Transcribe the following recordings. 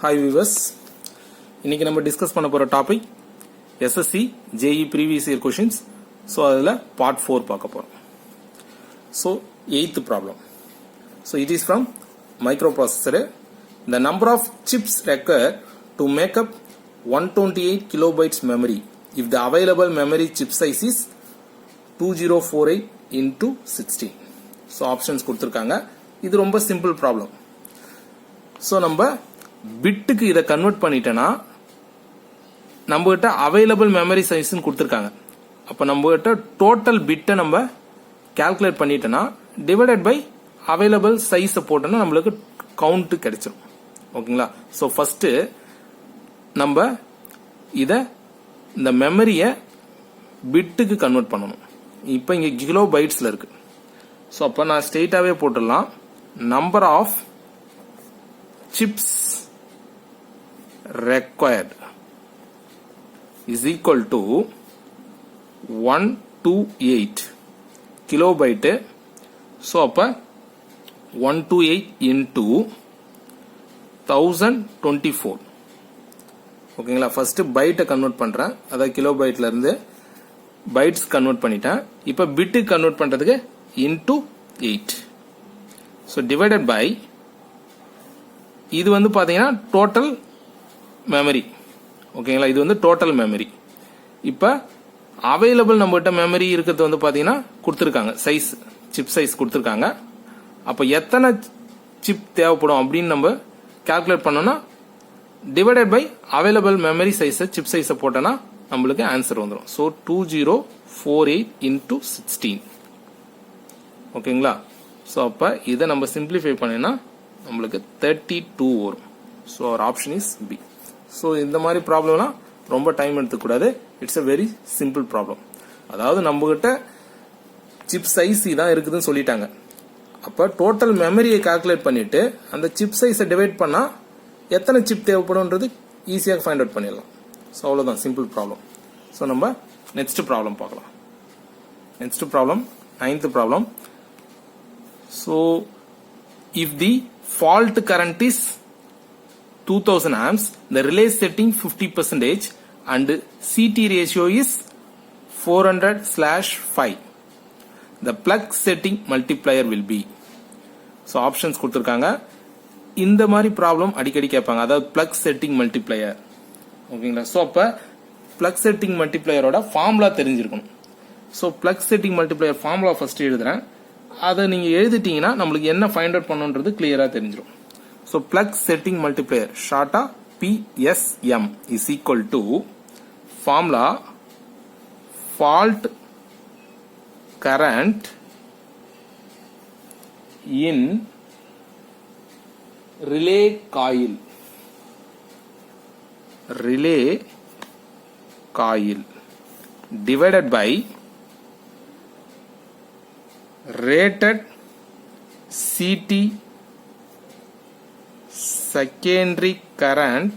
Hi viewers, இன்னைக்கு நம்ம discuss பண்ண போற topic SSC JEE previous year questions. So அதுல part 4 பார்க்க போறோம். So 8th problem. So it is from microprocessor. The number of chips required to make up 128 kilobytes memory if the available memory chip size is 2048 into 16. So options கொடுத்திருக்காங்க. இது ரொம்ப simple problem. So நம்ம பிட்டுக்கு இதை convert பண்ணிட்டேன்னா நம்ம கிட்ட available memory சைஸ்ன்னு கொடுத்துருக்காங்க. அப்போ நம்ம கிட்ட டோட்டல் பிட்டை நம்ம கால்குலேட் பண்ணிட்டோன்னா டிவைடட் பை அவைலபிள் சைஸை போட்டோன்னா நம்மளுக்கு கவுண்ட் கிடைச்சிடும். ஓகேங்களா? ஸோ ஃபர்ஸ்ட் நம்ம இதை இந்த மெமரியை பிட்டுக்கு கன்வெர்ட் பண்ணணும். இப்போ இங்கே கிலோ பைட்ஸில் இருக்கு. ஸோ அப்போ நான் ஸ்ட்ரெயிட்டாகவே போட்டுடலாம். Number of chips required is equal to 128 kilobyte. So அப்ப 128 into 1024. ஓகேங்களா? ஃபர்ஸ்ட் பைட்டை கன்வெர்ட் பண்றேன். அதாவது கிலோ பைட்ல இருந்து பைட்ஸ் கன்வெர்ட் பண்ணிட்டேன். இப்ப பிட்டு கன்வெர்ட் பண்றதுக்கு into 8. So divided by இது வந்து பாத்தீங்கன்னா டோட்டல் மெமரி. ஓகேங்களா? இது வந்து டோட்டல் மெமரி. இப்ப அவைலபிள் நம்மகிட்ட மெமரி இருக்கிறது வந்து பாத்தீங்கன்னா கொடுத்துருக்காங்க, சைஸ் சிப் சைஸ் கொடுத்துருக்காங்க. அப்ப எத்தனை சிப் தேவைப்படும் அப்படின்னு நம்ம கால்குலேட் பண்ணோம்னா divided by available memory size chip சைஸை போட்டோம்னா நம்மளுக்கு ஆன்சர் வந்துடும். So 2048 into 16. ஓகேங்களா? ஸோ அப்ப இதை நம்ம சிம்பிளிஃபை பண்ணினா நம்மளுக்கு 32 வரும். ஸோ அவர் ஆப்ஷன் இஸ் பி. ஸோ இந்த மாதிரி ப்ராப்ளம்லாம் ரொம்ப டைம் எடுத்துக்கூடாது. It's a very simple problem. அதாவது நம்ம கிட்ட சிப் சைஸ் இதான் இருக்குதுன்னு சொல்லிட்டாங்க. அப்போ டோட்டல் மெமரியை கால்குலேட் பண்ணிட்டு அந்த சிப் சைஸை டிவைட் பண்ணா எத்தனை சிப் தேவைப்படும்ன்றது ஈஸியாக ஃபைண்ட் அவுட் பண்ணிடலாம். ஸோ அவ்வளோதான் சிம்பிள் ப்ராப்ளம். ஸோ நம்ம நெக்ஸ்ட் ப்ராப்ளம் பார்க்கலாம். Next problem 9th problem. So if the fault current is 2000 amps, the relay setting 50% and CT ratio is 400/5, the plug setting multiplier will be. So options கொடுத்திருக்காங்க. இந்த மாதிரி problem அடிக்கடி கேட்பாங்க. அதாவது plug setting multiplier. ஓகேங்களா? So அப்ப plug setting multiplierோட formula தெரிஞ்சிருக்கணும். So plug setting multiplier formula first எழுதுறேன். அதை நீங்க எழுதிட்டீங்கன்னா நம்மளுக்கு என்ன ஃபைண்ட் அவுட் பண்ணணும்ன்றது கிளியரா தெரிஞ்சிடும். ஸோ பிளக் செட்டிங் மல்டிப்ளையர் ஷார்ட்டா PSM is equal to formula fault current in relay coil. Relay coil divided by rated CT secondary current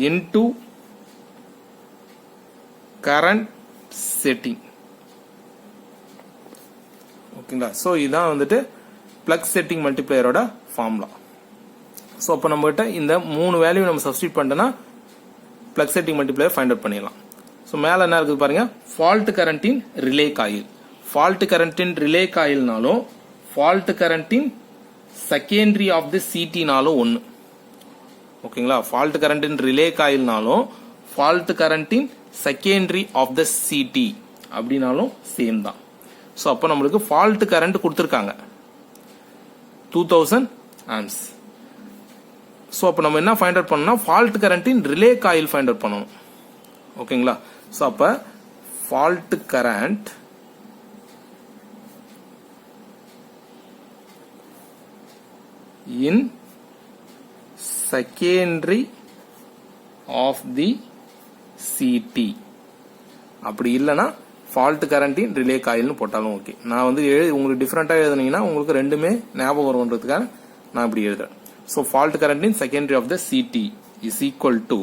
into current setting. ஓகேங்களா? ஸோ இதான் வந்துட்டு பிளக் செட்டிங் மல்டிப்ளையரோட ஃபார்முலா. ஸோ அப்போ நம்மகிட்ட இந்த 3 வேல்யூ நம்ம சப்ஸ்டியூட் பண்ணிட்டோம்னா plug setting multiplier find out பண்ணிடலாம். ஸோ மேலே என்ன இருக்குது பாருங்க, fault current in relay coil. Fault current in relay காயில்னாலும் fault current in secondary of the சிடினாலும் ஒன்று. ஓகேங்களா? ஃபால்ட் கரண்ட் இன் ரிலே காயில்னாலும் fault current in secondary of the CT அப்படின்னாலும் சேம் தான். ஸோ அப்போ நம்மளுக்கு ஃபால்ட் கரண்ட் கொடுத்துருக்காங்க 2000 ஆம்ஸ். ஸோ அப்போ நம்ம என்ன ஃபைண்ட் அவுட் பண்ணோம்னா fault current in relay coil find out பண்ணணும். ஓகேங்களா? ஸோ அப்போ fault current in secondary of the CT. அப்படி இல்லைன்னா ஃபால்ட் கரண்ட் இன் ரிலே காயில்னு போட்டாலும் ஓகே. நான் வந்து உங்களுக்கு டிஃபரெண்டா எழுதுனீங்கன்னா உங்களுக்கு ரெண்டுமே ஞாபகம் வரும்ன்றதுக்காக நான் இப்படி எழுதுறேன். So fault current in secondary of the CT is equal to,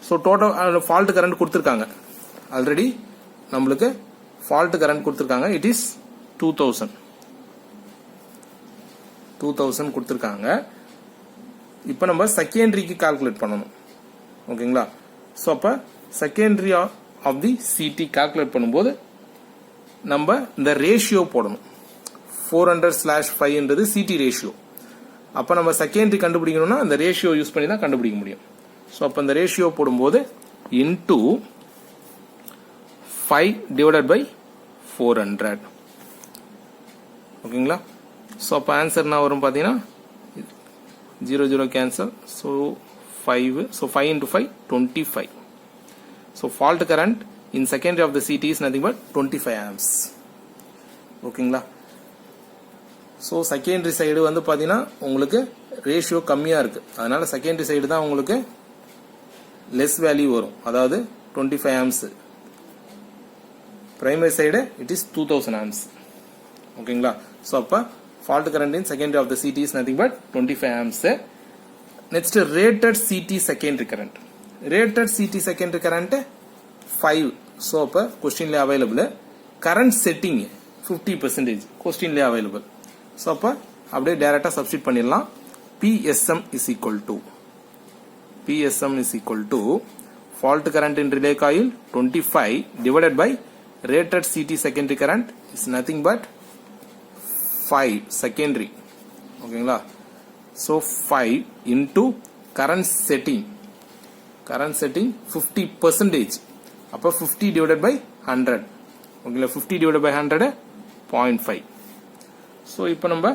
so total fault current கொடுத்துருக்காங்க ஆல்ரெடி. நம்மளுக்கு ஃபால்ட் கரண்ட் கொடுத்துருக்காங்க. It is 2000. 2000 கொடுத்துருக்காங்க. இப்போ நம்ம செகண்டரிக்கு கால்குலேட் பண்ணணும். ஓகேங்களா? ஸோ அப்போ secondary of the CT calculate பண்ணும்போது நம்ம இந்த ரேஷியோ போடணும். 400/5 சிடி ரேஷியோ. அப்போ நம்ம செகண்டரி கண்டுபிடிக்கணும்னா அந்த ரேஷியோ யூஸ் பண்ணி தான் கண்டுபிடிக்க முடியும். ஸோ அப்போ இந்த ரேஷியோ போடும்போது இன்டூ 5/400. ஓகேங்களா? ஸோ அப்போ ஆன்சர் என்ன வரும் பார்த்தீங்கன்னா 0 cancel. So 5. So 5 into 5 25. So fault current in secondary of the CT is nothing but 25 amps. ஓகேங்களா? ஸோ செகண்டரி சைடு வந்து பார்த்தீங்கன்னா உங்களுக்கு ரேஷியோ கம்மியாக இருக்கு. அதனால செகண்டரி சைடு தான் உங்களுக்கு லெஸ் வேல்யூ வரும். அதாவது 25 amps. Primary side it is 2000 amps. ஓகேங்களா? ஸோ அப்போ fault current in secondary of the CT is nothing but 25 amps. Next rated CT secondary current. Rated CT secondary current 5. So அப்போ கொஸ்டின்லேயே available. Current setting 50% கொஸ்டின்லேயே available. So அப்போ அப்படியே டைரக்டாக substitute பண்ணிடலாம். PSM is equal to fault current in relay coil 25 divided by rated CT secondary current is nothing but 5 secondary. ஓகேங்களா? So 5 into current setting 50%. அப்போ 50 divided by 100. ஓகேங்களா? 50 divided by 100 0.5. So இப்போ நம்ம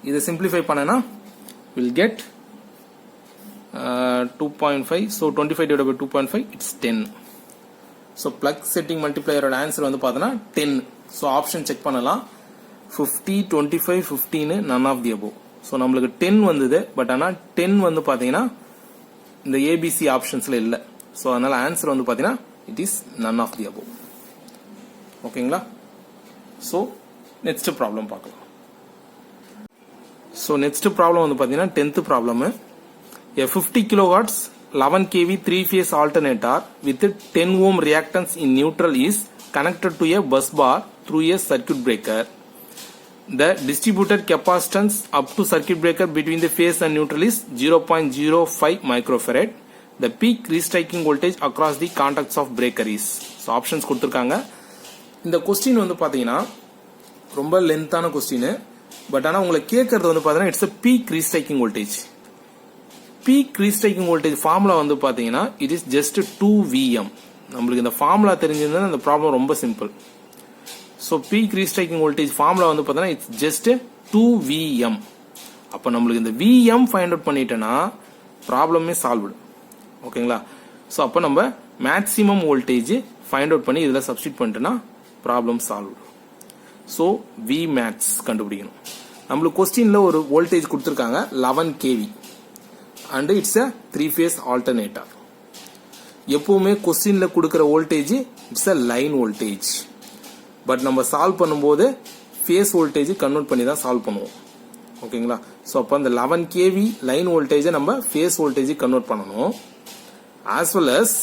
இதை சிம்பிளிஃபை பண்ணனா we'll get 2.5. So 25 divided by 2.5 it's 10. So plug setting multiplier ஓட answer வந்து பார்த்தனா 10. ஸோ ஆப்ஷன் செக் பண்ணலாம். 50, 25, 15 none of the above. So நம்மளுக்கு 10 வந்தது. பட் ஆனால் 10 வந்து பார்த்தீங்கன்னா இந்த ஏபிசி ஆப்ஷன்ஸ்ல இல்லை. ஸோ அதனால ஆன்சர் வந்து பார்த்தீங்கன்னா it is none of the above. ஓகேங்களா? ஸோ நெக்ஸ்ட் ப்ராப்ளம் பார்க்கலாம். ஸோ நெக்ஸ்ட் ப்ராப்ளம் வந்து பார்த்தீங்கன்னா 10th problem. A 50 kilowatts 11 kV 3-phase alternator with 10 ohm reactance in neutral is connected to a bus bar through a circuit breaker. The distributed capacitance up to circuit breaker between the phase and neutral is 0.05 microfarad. The peak restriking voltage across the contacts of breaker is. So options கொடுத்திருக்காங்க. இந்த question வந்து பாத்தீங்கன்னா ரொம்ப லென்த்தான question. But ஆனால் உங்களை கேட்கறது வந்து பார்த்தீங்கன்னா it's a peak restriking voltage. Peak restriking voltage formula வந்து பாத்தீங்கன்னா இட் இஸ் ஜஸ்ட் 2Vm. நம்மளுக்கு இந்த ஃபார்முலா தெரிஞ்சிருந்தா இந்த ப்ராப்ளம் ரொம்ப simple. So peak restriking voltage formula வந்து பார்த்தீங்கன்னா இட்ஸ் ஜஸ்ட் 2Vm. அப்போ நம்மளுக்கு இந்த Vm ஃபைண்ட் அவுட் பண்ணிட்டேன்னா ப்ராப்ளமே சால்வ்டு. ஓகேங்களா? ஸோ அப்போ நம்ம மேக்ஸிமம் வோல்டேஜ் ஃபைண்ட் அவுட் பண்ணி இதில் சப்ஸ்டிட் பண்ணிட்டோன்னா ப்ராப்ளம் சால்வ்டு. ஸோ Vmax கண்டுபிடிக்கணும். நம்மளுக்கு கொஸ்டின்ல ஒரு வோல்டேஜ் கொடுத்துருக்காங்க 11 kV. and it's a 3-phase alternator. எப்பவுமே கொஸ்டின்ல கொடுக்கிற voltage it's a line voltage. But நம்ம சால்வ் பண்ணும்போது ஃபேஸ் வோல்டேஜ் கன்வெர்ட் பண்ணி தான் சால்வ் பண்ணுவோம். ஓகேங்களா? ஸோ அப்போ அந்த 11 kV லைன் வோல்டேஜை நம்ம ஃபேஸ் வோல்டேஜ் கன்வெர்ட் பண்ணணும். ஆஸ் வெல் அஸ்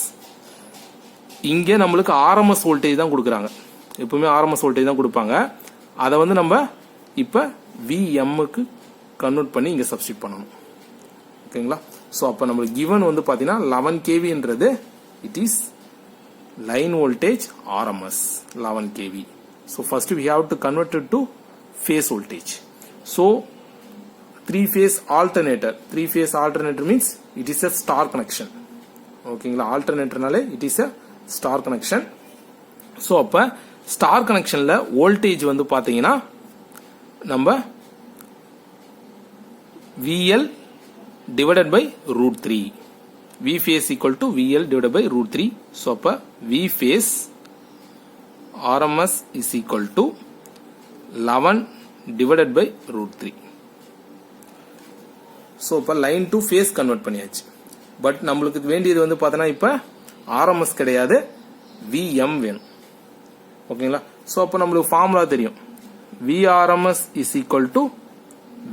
இங்கே நம்மளுக்கு ஆர்எம்எஸ் வோல்டேஜ் தான் கொடுக்குறாங்க. எப்பவுமே ஆர்எம்எஸ் வோல்டேஜ் தான் கொடுப்பாங்க. அதை வந்து நம்ம இப்போ Vmக்கு கன்வெர்ட் பண்ணி இங்கே சப்ஸ்டிட் பண்ணணும். ஓகேங்களா? ஸோ அப்போ நம்மளுக்கு கிவன் வந்து பார்த்தீங்கன்னா 11 kVன்றது it is line voltage RMS 11 kV. So first we have to convert it to phase voltage. So 3-phase alternator. 3-phase alternator means it is a star connection. ஓகேங்களா? ஆல்டர்னேட்டர்னாலே it is a star connection. So அப்போ star கனெக்ஷன்ல voltage வந்து பார்த்தீங்கன்னா நம்ம VL divided by root 3. V phase equal to VL divided by root 3. So அப்ப V phase RMS is equal to 11 divided by root 3. So அப்ப line to phase convert பண்ணியாச்சு. But நம்மளுக்கு வேண்டியது வந்து பார்த்தனா இப்ப RMS கிடையாது, VM வேணும். ஓகேங்களா? சோ அப்ப நம்மளுக்கு ஃபார்முலா தெரியும். VRMS is equal to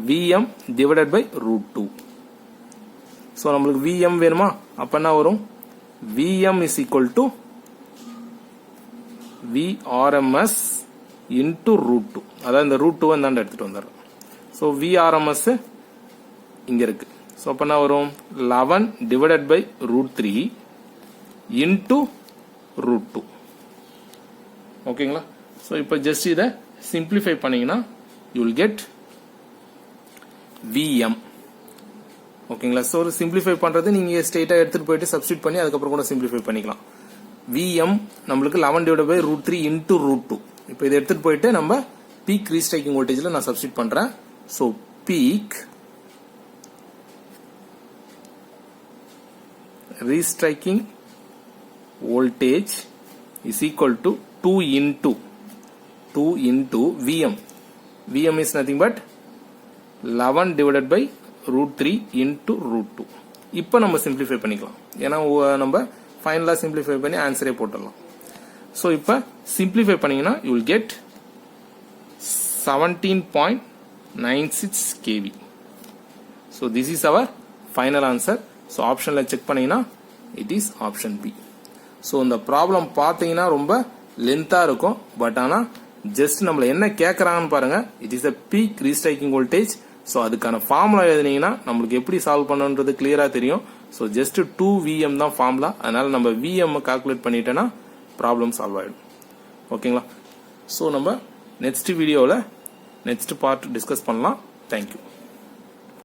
VM divided by root 2. So நம்மளுக்கு Vm வேணுமா? அப்போ என்ன வரும்? Vm is equal to VRMS into root 2. அதாவது இந்த root 2 இந்தாண்ட எடுத்துட்டு வந்துடுறோம். ஸோ VRMS இங்க இருக்கு. ஸோ அப்போ என்ன வரும் 11 divided by √3 into √2. ஓகேங்களா? ஸோ இப்போ ஜஸ்ட் இதை சிம்பிளிஃபை பண்ணீங்கன்னா யூ வில் கெட் VM. ஓகேங்களா? ஸோ ஒரு சிம்பிளிஃபை பண்றது நீங்க ஸ்ட்ரெயிட்டா எடுத்துட்டு போயிட்டு சப்ஸ்டிட் பண்ணி அதுக்கப்புறம் கூட சிம்பிளிஃபை பண்ணிக்கலாம். VM நம்மளுக்கு 11 divided by √3 into √2. இப்போ இதை எடுத்துட்டு போயிட்டு நம்ம பீக் ரீஸ்ட்ரைக்கிங் வோல்டேஜ்ல நான் சப்ஸ்டிட் பண்றேன். So peak restriking voltage is equal to 2 into VM. VM is nothing but 11 divided by √3 into √2. இப்போ நம்ம சிம்பிளிஃபை பண்ணிக்கலாம். ஏன்னா நம்ம ஃபைனலா சிம்பிளிஃபை பண்ணி ஆன்சரே போட்டுடலாம். ஸோ இப்போ சிம்பிளிஃபை பண்ணீங்கன்னா you will get 17.96 kV. So this is our final answer. So ஆப்ஷன்ல செக் பண்ணீங்கன்னா it is option B. So இந்த ப்ராப்ளம் பார்த்தீங்கன்னா ரொம்ப லென்த்தா இருக்கும். பட் ஆனால் ஜஸ்ட் நம்மள என்ன கேட்கறாங்கன்னு பாருங்க. It is a peak restriking voltage. So அதுக்கான ஃபார்முலா எழுதினீங்கன்னா நம்மளுக்கு எப்படி சால்வ் பண்ணணுன்றது கிளியரா தெரியும். ஸோ ஜஸ்ட் 2 VM தான் ஃபார்முலா. அதனால நம்ம VM கால்குலேட் பண்ணிட்டோம்னா ப்ராப்ளம் சால்வ் ஆயிடும். ஓகேங்களா? ஸோ நம்ம நெக்ஸ்ட் வீடியோவில் நெக்ஸ்ட் பார்ட் டிஸ்கஸ் பண்ணலாம். தேங்க்யூ.